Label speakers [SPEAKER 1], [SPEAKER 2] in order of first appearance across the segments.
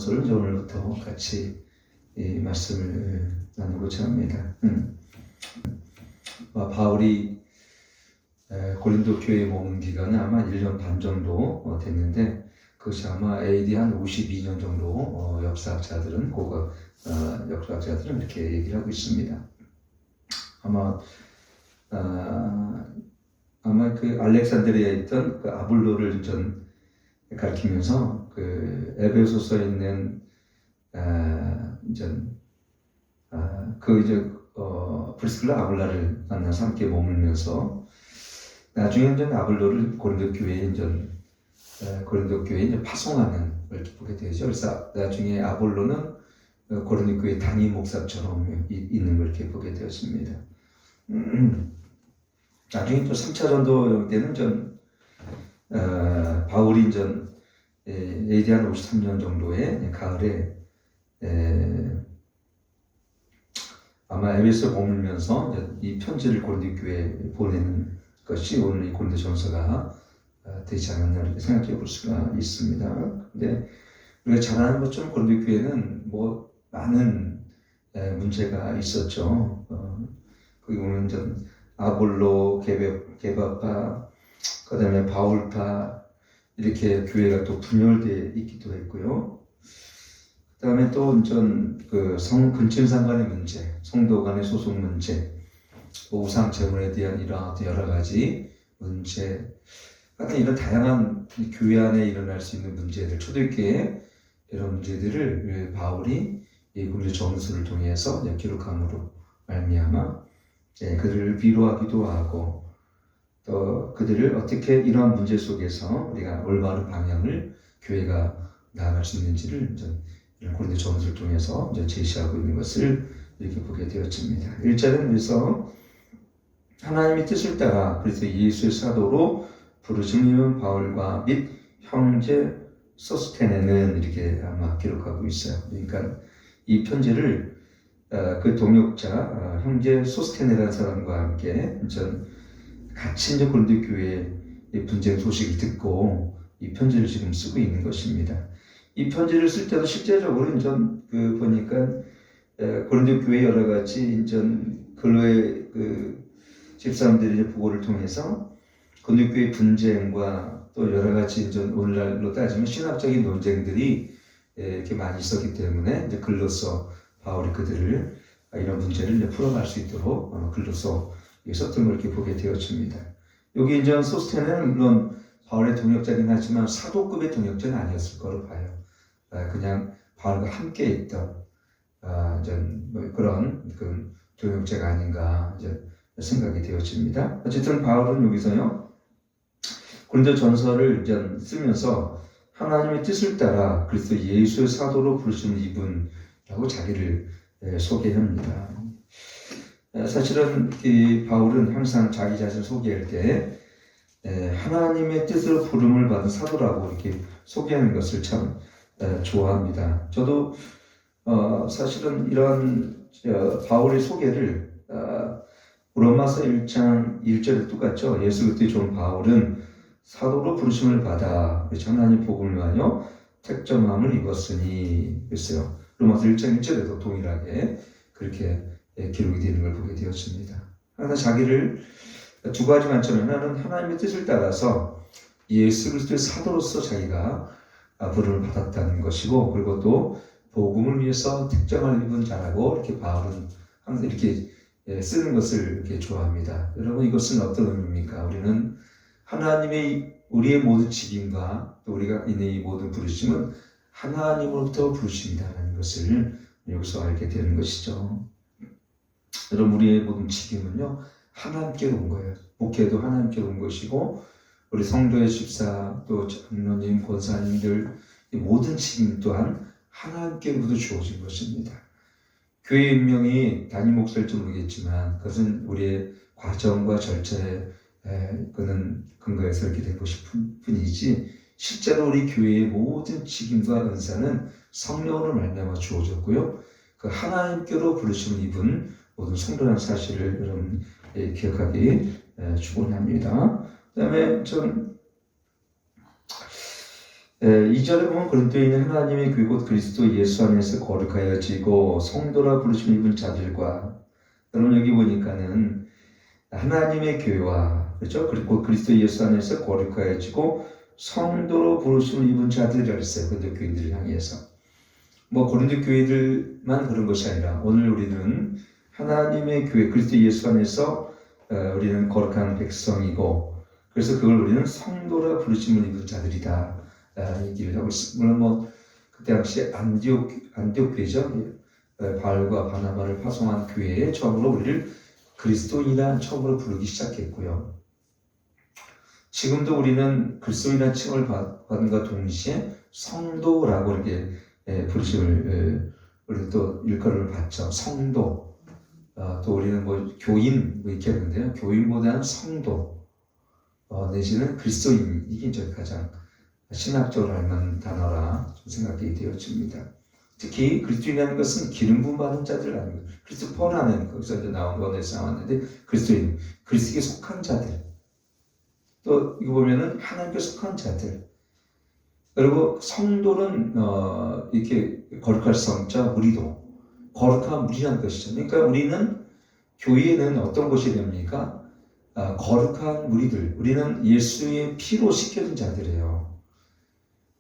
[SPEAKER 1] 전서를 이제 오늘부터 같이 이 말씀을 나누고자 합니다. 바울이 고린도 교회에 머문 기간은 아마 1년 반 정도 됐는데, 그것이 아마 AD 한 52년 정도 역사학자들은 역사학자들은 이렇게 얘기를 하고 있습니다. 아마 그 알렉산드리아에 있던 그 아볼로를 가리키면서 그 에베소서에 있는 프리스킬라 아굴라를 만나서 함께 머물면서 나중에 이제 아볼로를 고린도 교회에 파송하는 걸 보게 되죠. 그래서 나중에 아볼로는 고린도 교회 단임 목사처럼 있는 걸 이렇게 보게 되었습니다. 나중에 또 3차 전도 때는 바울이 AD 한 53년 정도의 가을에 아마 에베소에 머물면서 이 편지를 고린도 교회에 보내는 것이 오늘 이 고린도 전서가 되지 않았나 이렇게 생각해 볼 수가 있습니다. 근데 우리가 잘 아는 것처럼 고린도 교회는 뭐 많은 문제가 있었죠. 거기 보면 아볼로, 게바파, 그 다음에 바울파, 이렇게 교회가 또 분열되어 있기도 했고요. 그 다음에 또 근친상 간의 문제, 성도 간의 소속 문제, 우상 제물에 대한 이런 여러 가지 문제, 같은 이런 다양한 교회 안에 일어날 수 있는 문제들, 초대교회 이런 문제들을 바울이 이 고린도 전서를 통해서 기록함으로 말미암아 그들을 위로하기도 하고, 또 그들을 어떻게 이러한 문제 속에서 우리가 올바른 방향을 교회가 나아갈 수 있는지를 고린도 전서를 통해서 제시하고 있는 것을 이렇게 보게 되었습니다. 1절은 그래서 하나님의 뜻을 따라 그래서 예수의 사도로 부르심 입은 바울과 및 형제 소스테네는 이렇게 아마 기록하고 있어요. 그러니까 이 편지를 그 동역자 형제 소스테네라는 사람과 함께 같이 고린도 교회의 분쟁 소식을 듣고 이 편지를 지금 쓰고 있는 것입니다. 이 편지를 쓸 때도 실제적으로 보니까 고린도 교회 여러 가지 근로의 집사람들의 보고를 통해서 고린도 교회 분쟁과 또 여러 가지 오늘날로 따지면 신학적인 논쟁들이 이렇게 많이 있었기 때문에 글로써 바울이 그들을 이런 문제를 풀어갈 수 있도록 글로써 썼던 걸 이렇게 보게 되었습니다. 여기 소스테네는 물론 바울의 동역자긴 하지만 사도급의 동역자는 아니었을 거로 봐요. 그냥 바울과 함께 있던 그런 동역자가 아닌가 생각이 되어집니다. 어쨌든 바울은 여기서요 고린도 전서를 쓰면서 하나님의 뜻을 따라 그리스도 예수의 사도로 부르심을 입은라고 자기를 소개합니다. 사실은 이 바울은 항상 자기 자신을 소개할 때 하나님의 뜻으로 부름을 받은 사도라고 이렇게 소개하는 것을 참 좋아합니다. 저도 사실은 이런 바울의 소개를 로마서 1장 1절에 똑같죠. 예수 그리스도의 종 바울은 사도로 부르심을 받아 하나님 복음을 위하여 택정함을 입었으니 그랬어요. 로마서 1장 1절에도 동일하게 그렇게 기록이 되는 걸 보게 되었습니다. 항상 자기를 두 가지 관점에 하나는 하나님의 뜻을 따라서 예수 그리스도의 사도로서 자기가 부름을 받았다는 것이고, 그리고 또 복음을 위해서 택정을 입은 자라고 이렇게 바울은 항상 이렇게 쓰는 것을 이렇게 좋아합니다. 여러분, 이것은 어떤 의미입니까? 우리는 하나님의 우리의 모든 직임과 또 우리가 있는 이 모든 부르심은 하나님으로부터 부르심이다라는 것을 여기서 알게 되는 것이죠. 여러분, 우리의 모든 직임은요 하나님께로 온 거예요. 목회도 하나님께로 온 것이고, 우리 성도의 집사 또 장로님, 권사님들 이 모든 직임 또한 하나님께로부터 주어진 것입니다. 교회 운명이 단임 목사일지 모르겠지만 그것은 우리의 과정과 절차에 근거해서 이렇게 되고 싶은 뿐이지, 실제로 우리 교회의 모든 직임과 은사는 성령으로 말미암아 주어졌고요, 그 하나님께로 부르심을 입은 모든 성도라는 사실을 여러분 기억하기 축원합니다. 그 다음에 2절에 보면 고린도에 있는 하나님의 교회 곧 그리스도 예수 안에서 거룩하여지고 성도라 부르심 입은 자들과, 여러분 여기 보니까는 하나님의 교회와, 그렇죠? 그리고 그리스도 예수 안에서 거룩하여지고 성도로 부르심을 입은 자들이라고 했어요. 고린도 교인들을 향해서. 뭐 고린도 교회들만 그런 것이 아니라 오늘 우리는 하나님의 교회 그리스도 예수 안에서 우리는 거룩한 백성이고, 그래서 그걸 우리는 성도라 부르심을 입은 자들이다 얘기를 하고 있습니다. 물론 뭐 그때 당시 안디옥 교회죠. 바울과 바나바를 파송한 교회에 처음으로 우리를 그리스도인이란 처음으로 부르기 시작했고요. 지금도 우리는 그리스도인이라는 칭을 받는과 동시에 성도라고 이렇게 부르심을 우리 또 일컬음을 받죠. 성도. 또 우리는 뭐 교인 뭐 이렇게 하는데요. 교인보다는 성도 내지는 그리스도인, 이게 이제 가장 신학적으로 알만한 단어라 생각이 되어집니다. 특히 그리스도인이라는 것은 기름 부음 받은 자들 아닙니다. 그리스도퍼라는 거기서 이제 나온 원에서 나왔는데 그리스도인, 그리스도에 속한 자들. 또 이거 보면은 하나님께 속한 자들. 그리고 성도는 이렇게 거룩할 성자 무리도, 거룩한 무리라는 것이죠. 그러니까 우리는 교회는 어떤 것이 됩니까? 거룩한 무리들. 우리는 예수의 피로 씻겨진 자들이에요.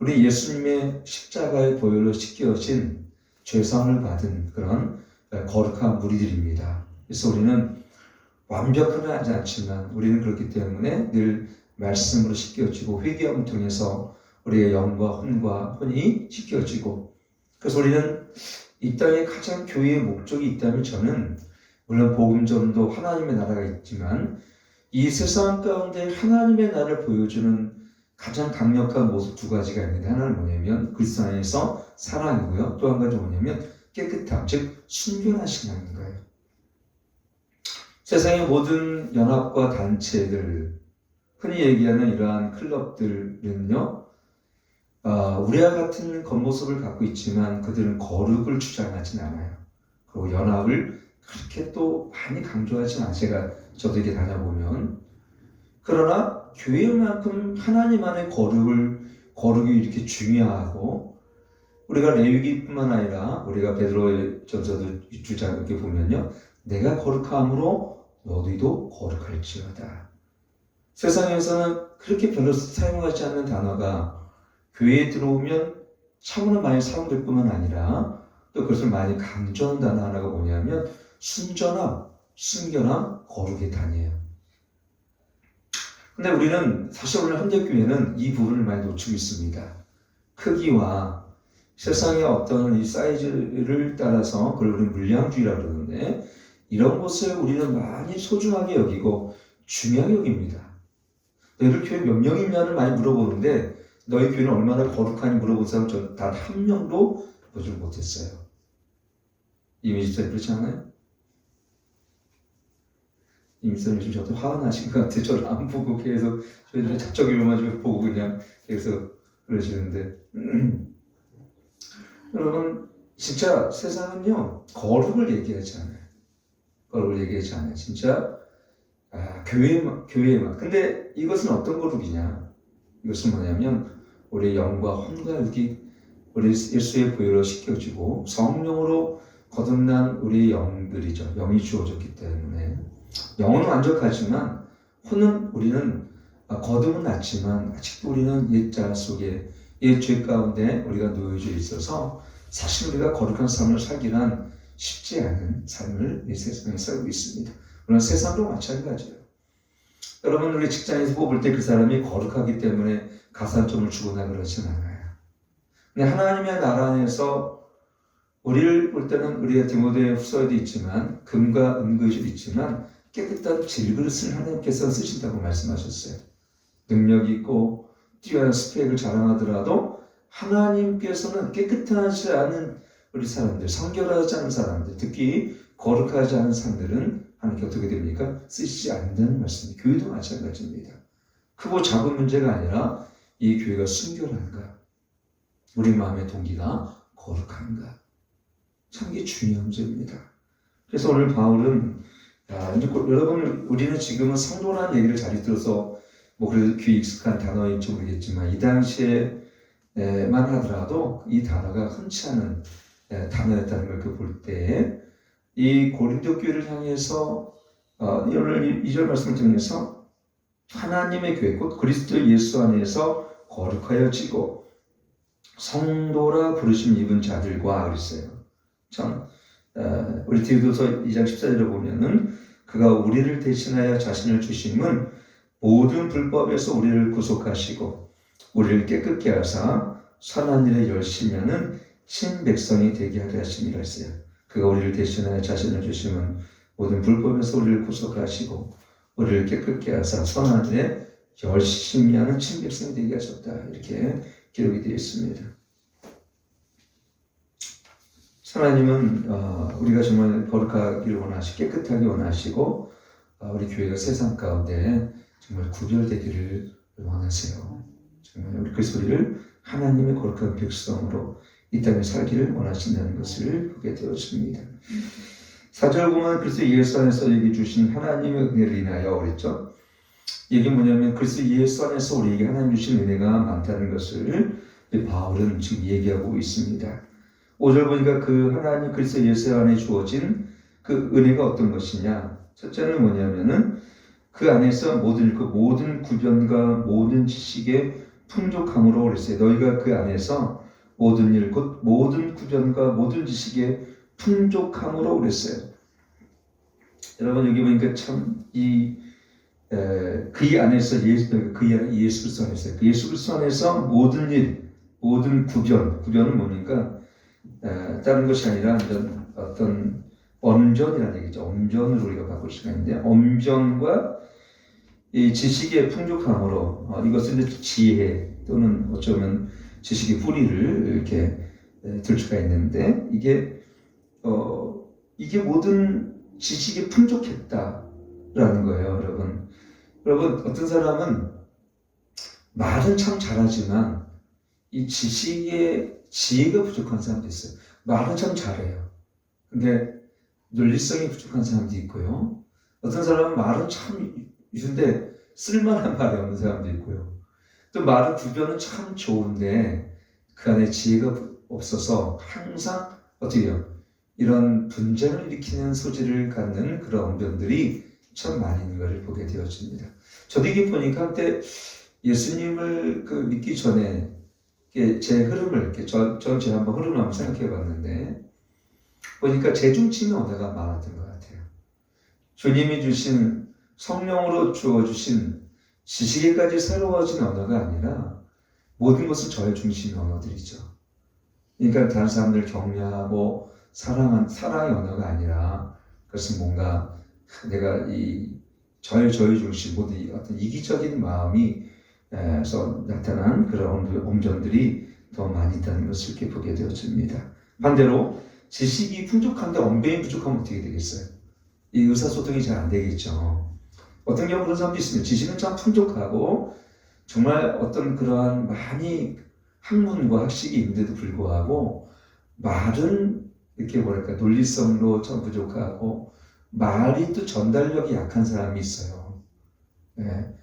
[SPEAKER 1] 우리 예수님의 십자가의 보혈로 씻겨진 죄상을 받은 그런 거룩한 무리들입니다. 그래서 우리는 완벽하면 하지 않지만 우리는 그렇기 때문에 늘 말씀으로 씻겨지고 회개함을 통해서 우리의 영과 혼이 씻겨지고, 그래서 우리는 이 땅에 가장 교회의 목적이 있다면 저는 물론 복음전도 하나님의 나라가 있지만 이 세상 가운데 하나님의 나라를 보여주는 가장 강력한 모습 두 가지가 있는데, 하나는 뭐냐면 그리스도 안에서 사랑이고요. 또 한 가지 뭐냐면 깨끗함, 즉 순결한 신앙인 거예요. 세상의 모든 연합과 단체들, 흔히 얘기하는 이러한 클럽들은요, 우리와 같은 겉모습을 갖고 있지만 그들은 거룩을 주장하진 않아요. 그리고 연합을 그렇게 또 많이 강조하진 않아요. 저도 이렇게 다녀보면. 그러나 교회만큼 하나님 안의 거룩이 이렇게 중요하고, 우리가 레위기뿐만 아니라 우리가 베드로의 전서도 6장 이렇게 보면요, 내가 거룩함으로 너희도 거룩할지어다. 세상에서는 그렇게 별로 사용하지 않는 단어가 교회에 들어오면 참으로 많이 사용될 뿐만 아니라 또 그것을 많이 강조하는 단어 하나가 뭐냐면 순전함, 순결함, 거룩의 단이에요. 근데 우리는 사실 오늘 현대교회는 이 부분을 많이 놓치고 있습니다. 크기와 세상의 어떤 이 사이즈를 따라서 그걸 우리는 물량주의라고 그러는데, 이런 것을 우리는 많이 소중하게 여기고 중요하게 여깁니다. 너희들 교회 몇 명이냐를 많이 물어보는데 너희 교회는 얼마나 거룩하니 물어본 사람 전 단 한 명도 보지 못했어요. 이미지도 그렇지 않아요? 이미지는 요즘 저도 화가 나신 것 같아요. 저를 안 보고 계속 저희들이 작정일만 보고 그냥 계속 그러시는데 여러분, 진짜 세상은요 거룩을 얘기하지 않아요. 거룩을 얘기하지 않아요. 진짜 교회만. 근데 이것은 어떤 거룩이냐? 이것은 뭐냐면 우리의 영과 혼과 육이 우리 예수의 보혈로 씻겨지고 성령으로 거듭난 우리의 영들이죠. 영이 주어졌기 때문에 영은 완벽하지만 혼은 우리는 거듭은 났지만 아직도 우리는 옛자 속에 옛 죄 가운데 우리가 놓여져 있어서 사실 우리가 거룩한 삶을 살기란 쉽지 않은 삶을 이 세상에 살고 있습니다. 물론 세상도 마찬가지예요. 여러분, 우리 직장에서 뽑을 때 그 사람이 거룩하기 때문에 가산점을 주거나 그러진 않아요. 근데 하나님의 나라 안에서 우리를 볼 때는 우리가 디모데 후서에도 있지만 금과 은그릇이 있지만 깨끗한 질그릇을 하나님께서 쓰신다고 말씀하셨어요. 능력이 있고 뛰어난 스펙을 자랑하더라도 하나님께서는 깨끗하지 않은 우리 사람들, 성결하지 않은 사람들, 특히 거룩하지 않은 사람들은 하나님께 어떻게 됩니까? 쓰시지 않는다는 말씀입니다. 교회도 마찬가지입니다. 크고 작은 문제가 아니라 이 교회가 순결한가? 우리 마음의 동기가 거룩한가? 참 이게 중요한 문제입니다. 그래서 오늘 바울은 여러분, 우리는 지금은 성도라는 얘기를 잘 들어서 뭐 그래도 귀에 익숙한 단어인지 모르겠지만 이 당시에 만 하더라도 이 단어가 흔치 않은 단어였다는 걸 볼 때 이 고린도 교회를 향해서 오늘 2절 말씀을 통해서 하나님의 교회 곧 그리스도 예수 안에서 거룩하여지고 성도라 부르심 입은 자들과 그랬어요. 참 우리 디도서 2장 14절에 보면은 그가 우리를 대신하여 자신을 주심은 모든 불법에서 우리를 구속하시고 우리를 깨끗게 하사 선한 일에 열심히 하는 신백성이 되게 하려 하심이라 했어요. 그가 우리를 대신하여 자신을 주심은 모든 불법에서 우리를 구속하시고 우리를 깨끗게 하사 선한 일에 열심히 하는 신백성이 되게 하셨다. 이렇게 기록이 되어 있습니다. 하나님은 우리가 정말 거룩하기를 원하시고 깨끗하게 원하시고 우리 교회가 세상 가운데 정말 구별되기를 원하세요. 정말 우리 그리스도를 하나님의 거룩한 백성으로 이 땅에 살기를 원하신다는 것을 보게 되었습니다. 4절 보면 그리스도 예수 안에서 얘기해 주신 하나님의 은혜를 인하여 그랬죠. 이게 뭐냐면 그리스도 예수 안에서 우리에게 하나님 주신 은혜가 많다는 것을 바울은 지금 얘기하고 있습니다. 5절 보니까 그 하나님 그리스도 예수 안에 주어진 그 은혜가 어떤 것이냐. 첫째는 뭐냐면은 그 안에서 모든 구변과 모든 지식의 풍족함으로 그랬어요. 너희가 그 안에서 모든 일, 곧 모든 구변과 모든 지식의 풍족함으로 그랬어요. 여러분 여기 보니까 참 그 안에서 예수 그리스도 안에서 그 예수 그리스도 안에서 모든 일, 모든 구변은 뭡니까? 다른 것이 아니라 어떤 엄전이라는 얘기죠. 엄전을 우리가 바꿀 수가 있는데 엄전과 이 지식의 풍족함으로 이것은 지혜 또는 어쩌면 지식의 뿌리를 이렇게 들 수가 있는데 이게 모든 지식이 풍족했다라는 거예요, 여러분. 여러분 어떤 사람은 말은 참 잘하지만 이 지식의 지혜가 부족한 사람도 있어요. 말은 참 잘해요. 근데 논리성이 부족한 사람도 있고요. 어떤 사람은 말은 참 있는데 쓸만한 말이 없는 사람도 있고요. 또 말은 구변은 참 좋은데 그 안에 지혜가 없어서 항상 어떻게 해요? 이런 분쟁을 일으키는 소지를 갖는 그런 언변들이 참 많이 있는 것을 보게 되었습니다. 저도 이게 보니까 한때 예수님을 믿기 전에 제 흐름을 제가 한번 흐름을 한번 생각해 봤는데 보니까 재중치는 언어가 많았던 것 같아요. 주님이 주신 성령으로 주어주신 지식에까지 새로워진 언어가 아니라 모든 것은 저의 중심 언어들이죠. 그러니까 다른 사람들 격려하고 사랑의 언어가 아니라 그것은 뭔가 내가 저의 중심 모든 어떤 이기적인 마음이 에서 나타난 그런 엄전들이 더 많이 있다는 것을 이렇게 보게 되어집니다. 반대로 지식이 풍족한데 언변이 부족하면 어떻게 되겠어요? 이 의사소통이 잘 안 되겠죠. 어떤 경우 그런 사람도 있습니다. 지식은 참 풍족하고 정말 어떤 그러한 많이 학문과 학식이 있는데도 불구하고 말은 이렇게 논리성으로 참 부족하고 말이 또 전달력이 약한 사람이 있어요. 네.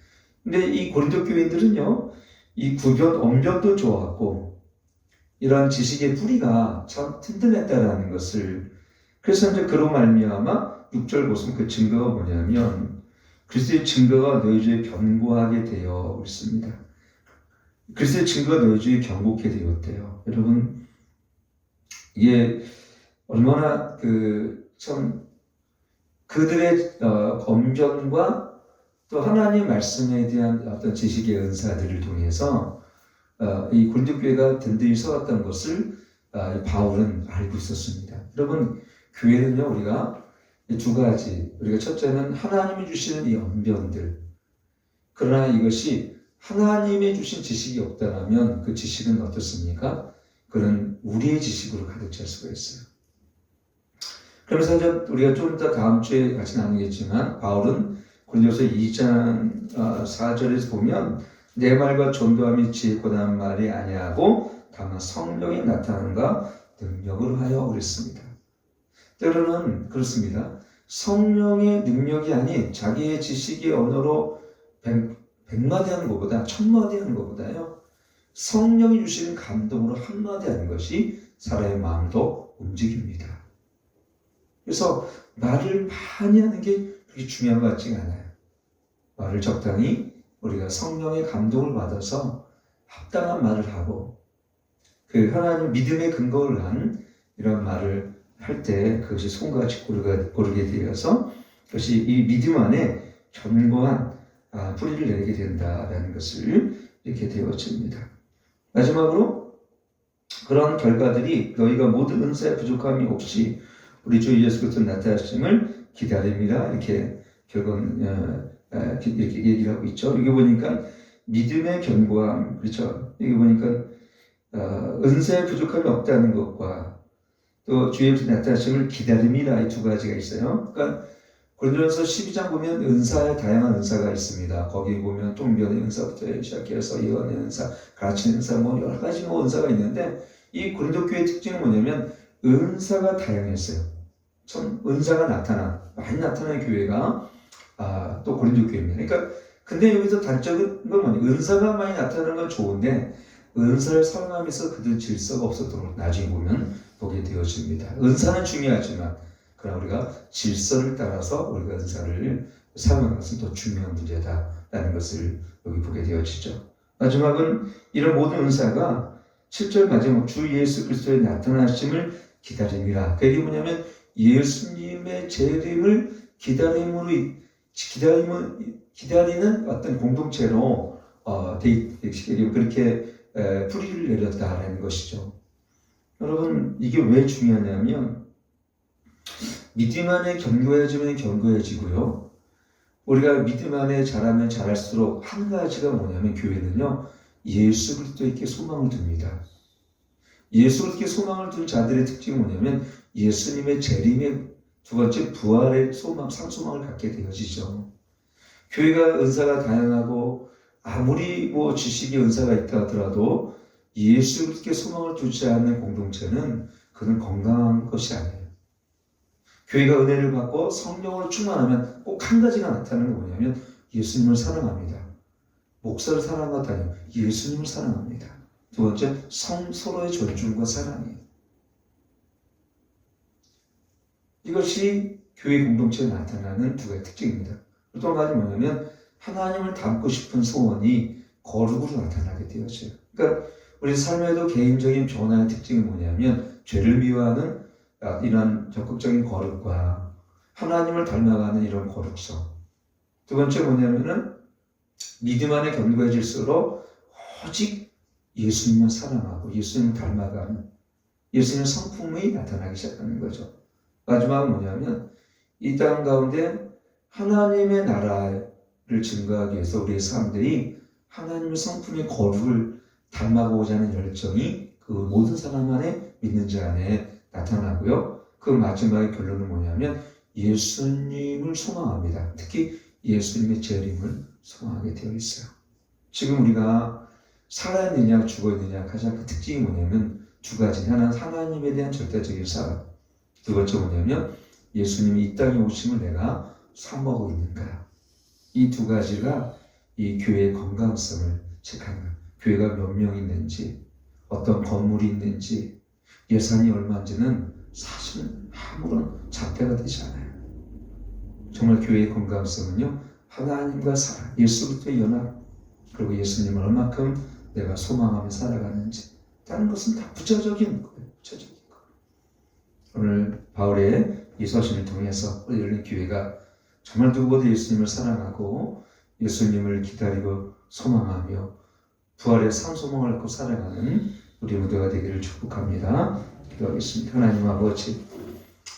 [SPEAKER 1] 근데 이 고린도 교인들은요, 이 구변, 언변도 좋았고, 이러한 지식의 뿌리가 참 튼튼했다라는 것을, 그래서 이제 그로 말미암아 6절 보시면 그 증거가 뭐냐면, 그리스도의 증거가 너희 주에 견고하게 되어 있습니다. 그리스도의 증거가 너희 주에 견고하게 되었대요. 여러분, 이게 얼마나 참 그들의 언변과 또 하나님 말씀에 대한 어떤 지식의 은사들을 통해서 이 고린도 교회가 든든히 서왔던 것을 바울은 알고 있었습니다. 여러분 교회는요 우리가 두 가지 우리가 첫째는 하나님이 주시는 이 언변들 그러나 이것이 하나님이 주신 지식이 없다면 그 지식은 어떻습니까? 그는 우리의 지식으로 가득 찰 수가 있어요. 그러면서 이제 우리가 좀 이따 다음 주에 같이 나누겠지만 바울은 고린도서 2장 4절에서 보면 내 말과 전도함이 지혜고난 말이 아니하고 다만 성령이 나타남과 능력을 하여 그랬습니다. 때로는 그렇습니다. 성령의 능력이 아닌 자기의 지식의 언어로 100마디 하는 것보다 1000마디 하는 것보다요 성령이 주시는 감동으로 한마디 하는 것이 사람의 마음을 더 움직입니다. 그래서 말을 많이 하는 게 그렇게 중요한 것 같지가 않아요. 말을 적당히 우리가 성령의 감동을 받아서 합당한 말을 하고 그 하나님 믿음의 근거를 한 이런 말을 할 때 그것이 손과 같이 고르게 되어서 그것이 이 믿음 안에 견고한 뿌리를 내리게 된다라는 것을 이렇게 되어집니다. 마지막으로 그런 결과들이 너희가 모든 은사의 부족함이 없이 우리 주 예수 그리스도 나타나심을 기다립니다. 이렇게 결국 이렇게 얘기를 하고 있죠. 여기 보니까 믿음의 견고함, 그렇죠. 여기 보니까 은사의 부족함이 없다는 것과 또 주 예수 나타나심을 기다림이라 이 두 가지가 있어요. 그러니까 고린도전서 12장 보면 은사의 다양한 은사가 있습니다. 거기 보면 통변의 은사부터 시작해서 예언의 은사, 가르치는 은사, 여러 가지 은사가 있는데 이 고린도 교회의 특징은 뭐냐면 은사가 다양했어요. 참 은사가 많이 나타나는 교회가 또 고린도 교회입니다. 그러니까 근데 여기서 단적인 건 뭐냐? 은사가 많이 나타나는 건 좋은데 은사를 사용하면서 그들 질서가 없었도록 나중에 보게 되어집니다. 은사는 중요하지만 그러나 우리가 질서를 따라서 우리가 은사를 사용하는 것은 더 중요한 문제다라는 것을 여기 보게 되어지죠. 마지막은 이런 모든 은사가 7절 마지막 주 예수 그리스도의 나타나심을 기다림이라. 그게 뭐냐면 예수님의 재림을 기다리는 어떤 공동체로 그렇게 뿌리를 내렸다라는 것이죠. 여러분 이게 왜 중요하냐면 믿음 안에 견고해지면 견고해지고요. 우리가 믿음 안에 자라면 자랄수록 한 가지가 뭐냐면 교회는요. 예수 그리스도에게 소망을 둡니다. 예수 그리스도에게 소망을 둔 자들의 특징이 뭐냐면 예수님의 재림의 두 번째 부활의 소망, 상소망을 갖게 되어지죠. 교회가 은사가 다양하고 아무리 지식의 은사가 있다 하더라도 예수 그리스도께 소망을 두지 않는 공동체는 그는 건강한 것이 아니에요. 교회가 은혜를 받고 성령으로 충만하면 꼭 한 가지가 나타나는 게 뭐냐면 예수님을 사랑합니다. 목사를 사랑하는 것도 아니고 예수님을 사랑합니다. 두 번째, 서로의 존중과 사랑이에요. 이것이 교회 공동체에 나타나는 두 가지 특징입니다. 또 한 가지 뭐냐면 하나님을 닮고 싶은 소원이 거룩으로 나타나게 되어져요. 그러니까 우리 삶에도 개인적인 변화의 특징이 뭐냐면 죄를 미워하는 이런 적극적인 거룩과 하나님을 닮아가는 이런 거룩성. 두 번째 뭐냐면은 믿음 안에 견고해질수록 오직 예수님을 사랑하고 예수님을 닮아가는 예수님의 성품이 나타나기 시작하는 거죠. 마지막은 뭐냐면 이 땅 가운데 하나님의 나라를 증거하기 위해서 우리의 사람들이 하나님의 성품의 거룩을 닮아가고자 하는 열정이 그 모든 사람 안에 믿는 자 안에 나타나고요. 그 마지막의 결론은 뭐냐면 예수님을 소망합니다. 특히 예수님의 재림을 소망하게 되어 있어요. 지금 우리가 살아있느냐 죽어있느냐 가장 큰 특징이 뭐냐면 두 가지. 하나는 하나님에 대한 절대적인 사랑. 두 번째 뭐냐면 예수님이 이 땅에 오심을 내가 사모하고 있는가. 이 두 가지가 이 교회의 건강성을 체크하는 거예요. 교회가 몇 명 있는지, 어떤 건물이 있는지, 예산이 얼마인지는 사실 아무런 잣대가 되지 않아요. 정말 교회의 건강성은요, 하나님과 사랑, 예수 그리스도의 연합, 그리고 예수님을 얼마큼 내가 소망하며 살아가는지, 다른 것은 다 부차적인 거예요. 부차적인 거. 오늘 바울의 이 서신을 통해서 우리 열린 교회가 정말 누구보다 예수님을 사랑하고 예수님을 기다리고 소망하며 부활의 산소망을 갖고 살아가는 우리 모두가 되기를 축복합니다. 기도하겠습니다. 하나님 아버지,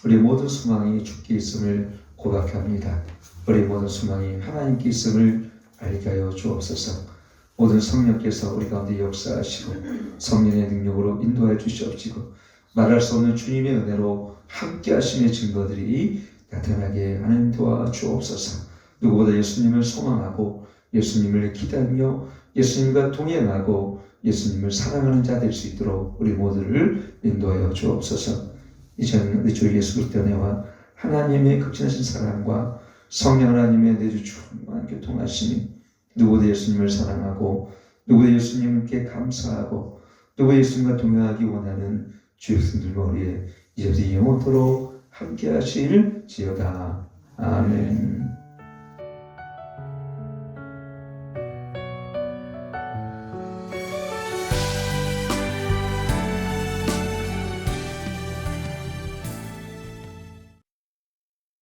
[SPEAKER 1] 우리 모든 소망이 주께 있음을 고백합니다. 우리 모든 소망이 하나님께 있음을 알게 하여 주옵소서. 모든 성령께서 우리 가운데 역사하시고 성령의 능력으로 인도하여 주시옵시고 말할 수 없는 주님의 은혜로 함께 하심의 증거들이 나타나게 하나님 도와주옵소서. 누구보다 예수님을 소망하고 예수님을 기다리며 예수님과 동행하고 예수님을 사랑하는 자 될 수 있도록 우리 모두를 인도하여 주옵소서. 이제는 우리 주 예수 그리스도의 은혜와 하나님의 극진하신 사랑과 성령 하나님의 내주 충만한 교통하심이 누구보다 예수님을 사랑하고 누구도 예수님께 감사하고 누구도 예수님과 동행하기 원하는 주의 백성들과 우리의 이제부터 영원토록 함께 하실 지어다. 아멘.